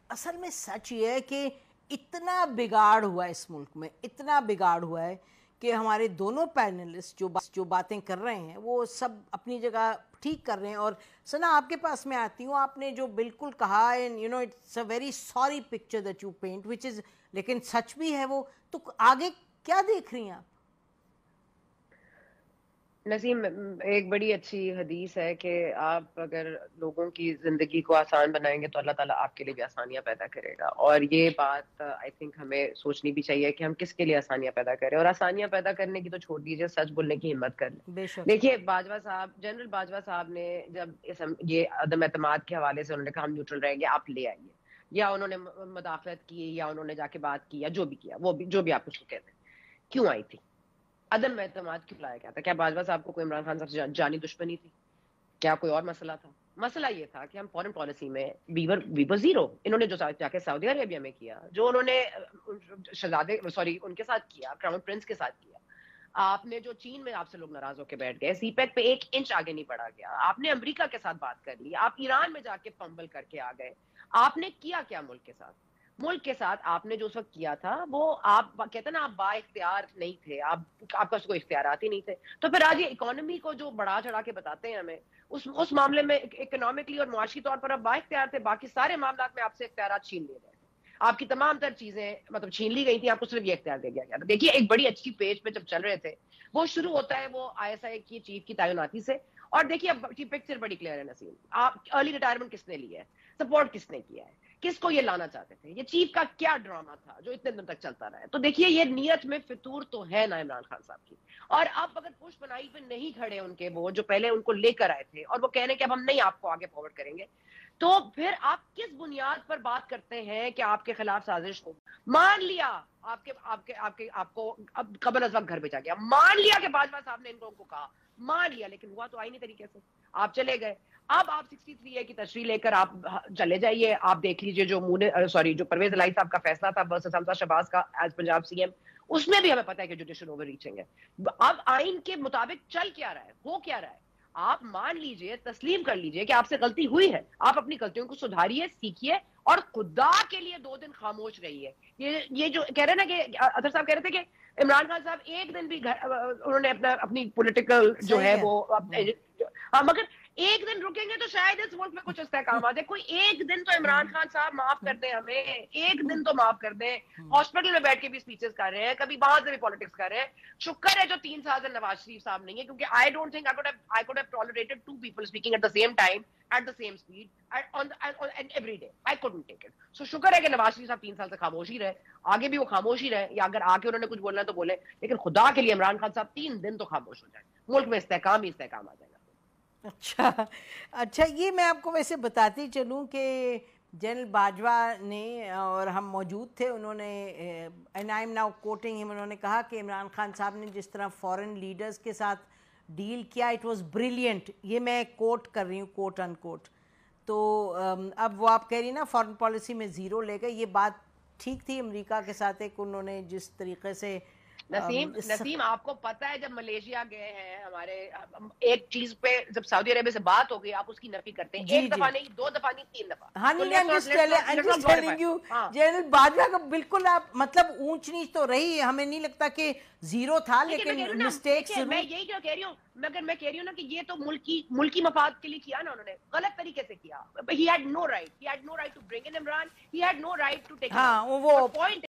اصل میں سچ یہ ہے کہ اتنا بگاڑ ہوا ہے اس ملک میں، اتنا بگاڑ ہوا ہے کہ ہمارے دونوں پینلسٹ جو باتیں کر رہے ہیں وہ سب اپنی جگہ ٹھیک کر رہے ہیں. اور سنا آپ کے پاس میں آتی ہوں، آپ نے جو بالکل کہا and you know it's a very sorry picture that you paint which is, لیکن سچ بھی ہے وہ. تو آگے کیا دیکھ رہی ہیں آپ؟ نسیم، ایک بڑی اچھی حدیث ہے کہ آپ اگر لوگوں کی زندگی کو آسان بنائیں گے تو اللہ تعالیٰ آپ کے لیے بھی آسانیاں پیدا کرے گا. اور یہ بات آئی تھنک ہمیں سوچنی بھی چاہیے کہ ہم کس کے لیے آسانیاں پیدا کریں. اور آسانیاں پیدا کرنے کی تو چھوڑ دیجیے، سچ بولنے کی ہمت کر لیں. بے شک. دیکھیے باجوہ صاحب، جنرل باجوہ صاحب نے جب یہ عدم اعتماد کے حوالے سے انہوں نے کہا ہم نیوٹرل رہیں گے، آپ لے آئیے، یا انہوں نے مداخلت کی یا انہوں نے جا کے بات کی یا جو بھی کیا، وہ بھی جو بھی آپ اس کو کہتے ہیں، کیوں آئی تھی؟ عدم اعتماد کیوں لایا گیا تھا؟ کیا باجوہ صاحب کو کوئی عمران خان صاحب سے جانی دشمنی تھی؟ کیا کوئی اور مسئلہ تھا؟ مسئلہ یہ تھا کہ ہم فورن پالیسی میں ویور زیرو. انہوں نے جو جا کے سعودی عربیہ میں کیا، جو انہوں نے شہزادے ان کے ساتھ کیا، کراؤن پرنس کے ساتھ کیا، آپ نے جو چین میں آپ سے لوگ ناراض ہو کے بیٹھ گئے، سی پیک پہ 1 انچ آگے نہیں بڑھا گیا، آپ نے امریکہ کے ساتھ بات کر لی، آپ ایران میں جا کے فمبل کر کے آ گئے. آپ نے کیا کیا ملک کے ساتھ؟ ملک کے ساتھ آپ نے جو اس وقت کیا تھا وہ آپ کہتے ہیں نا آپ با اختیار نہیں تھے، آپ کا کوئی اختیارات ہی نہیں تھے. تو پھر آج یہ اکانومی کو جو بڑھا چڑھا کے بتاتے ہیں ہمیں، اس معاملے میں اکنامکلی اور معاشی طور پر آپ با اختیار تھے، باقی سارے معاملات میں آپ سے اختیارات چھین لیے گئے تھے. آپ کی تمام تر چیزیں مطلب چھین لی گئی تھی، آپ کو صرف یہ اختیار دے دیا گیا تھا. دیکھیے ایک بڑی اچھی پیج پہ جب چل رہے تھے، وہ شروع ہوتا ہے وہ ISI کی چیف کی تعیناتی سے. اور دیکھیے اب کی پکچر بڑی کلیئر ہے نسیم. آپ ارلی ریٹائرمنٹ کس نے لی ہے، سپورٹ کس نے کیا ہے، کس کو یہ لانا چاہتے تھے، یہ چیف کا کیا ڈرامہ تھا جو اتنے دن تک چلتا رہا ہے. تو دیکھیے یہ نیت میں فطور تو ہے نا عمران خان صاحب کی. اور اب اگر پش بنائی پہ نہیں کھڑے ان کے وہ جو پہلے ان کو لے کر آئے تھے، اور وہ کہنے کہ اب ہم نہیں آپ کو آگے فارورڈ کریں گے، تو پھر آپ کس بنیاد پر بات کرتے ہیں کہ آپ کے خلاف سازش ہو؟ مان لیا آپ کو اب قبل از وقت گھر بھیجا گیا، مان لیا کہ باجوہ صاحب نے ان لوگوں کو کہا، مان لیا، لیکن ہوا تو آئینی طریقے سے. آپ چلے گئے. اب آپ 63A کی تشریح لے کر آپ چلے جائیے. آپ دیکھ لیجئے جو جو پرویز الہی صاحب کا فیصلہ تھا ورسس حمزہ شہباز کا ایز پنجاب CM، اس میں بھی ہمیں پتہ ہے کہ جوڈیشل اوور ریچنگ ہے. اب آئین کے مطابق چل کیا رہا ہے، ہو کیا رہا ہے؟ آپ مان لیجئے، تسلیم کر لیجئے کہ آپ سے غلطی ہوئی ہے، آپ اپنی غلطیوں کو سدھاریے، سیکھیے، اور خدا کے لیے 2 دن خاموش رہیے. یہ جو کہہ رہے نا کہ اطہر صاحب کہہ رہے تھے کہ عمران خان صاحب ایک دن بھی انہوں نے اپنی پولیٹیکل جو ہے وہ مگر ایک دن رکیں گے تو شاید اس ملک میں کچھ استحکام آ جائے. کوئی ایک دن تو عمران خان صاحب معاف کر دیں ہمیں، ایک دن تو معاف کر دیں. ہاسپٹل میں بیٹھ کے بھی اسپیچز کر رہے ہیں، کبھی باہر سے بھی پالیٹکس کر رہے ہیں. شکر ہے جو 3 سال سے نواز شریف صاحب نہیں ہے، کیونکہ I don't think I could have tolerated 2 people speaking at the same time at the same speed and every day. I couldn't take it. So شکر ہے کہ نواز شریف صاحب 3 سال سے خاموش ہی رہے، آگے بھی وہ خاموش ہی رہے، یا اگر آگے انہوں نے کچھ بولنا ہے تو بولے، لیکن خدا کے لیے عمران خان صاحب 3 دن تو خاموش ہو جائیں، ملک میں استحکام ہی استحکام آ جائے گا. اچھا یہ میں آپ کو ویسے بتاتی چلوں کہ جنرل باجوہ نے، اور ہم موجود تھے، انہوں نے and I am now quoting him, انہوں نے کہا کہ عمران خان صاحب نے جس طرح فورن لیڈرز کے ساتھ ڈیل کیا اٹ واز بریلینٹ. یہ میں کوٹ کر رہی ہوں، کوٹ ان کوٹ. تو اب وہ آپ کہہ رہی نا فورن پالیسی میں زیرو لے گئے، یہ بات ٹھیک تھی. امریکہ کے ساتھ ایک انہوں نے جس طریقے سے نسیم آپ کو پتا ہے جب ملیشیا گئے ہیں ہمارے، ایک چیز پہ جب سعودی عربیہ سے بات ہو گئی آپ اس کی نفی کرتے ہیں، ایک دفعہ نہیں، 2 دفعہ نہیں، 3 دفعہ. ہاں نہیں، I'm just telling you general Bajwa کا بالکل آپ مطلب اونچ نیچ تو رہی، ہمیں نہیں لگتا کہ زیرو تھا، لیکن مسٹیکس میں یہی کیوں کہہ رہی ہوں، مگر میں کہہ رہی ہوں نا کہ یہ تو ملکی مفاد کے لیے کیا نا، انہوں نے غلط طریقے سے کیا. He had no right to bring in Imran. He had no right to take it. ہاں وہ point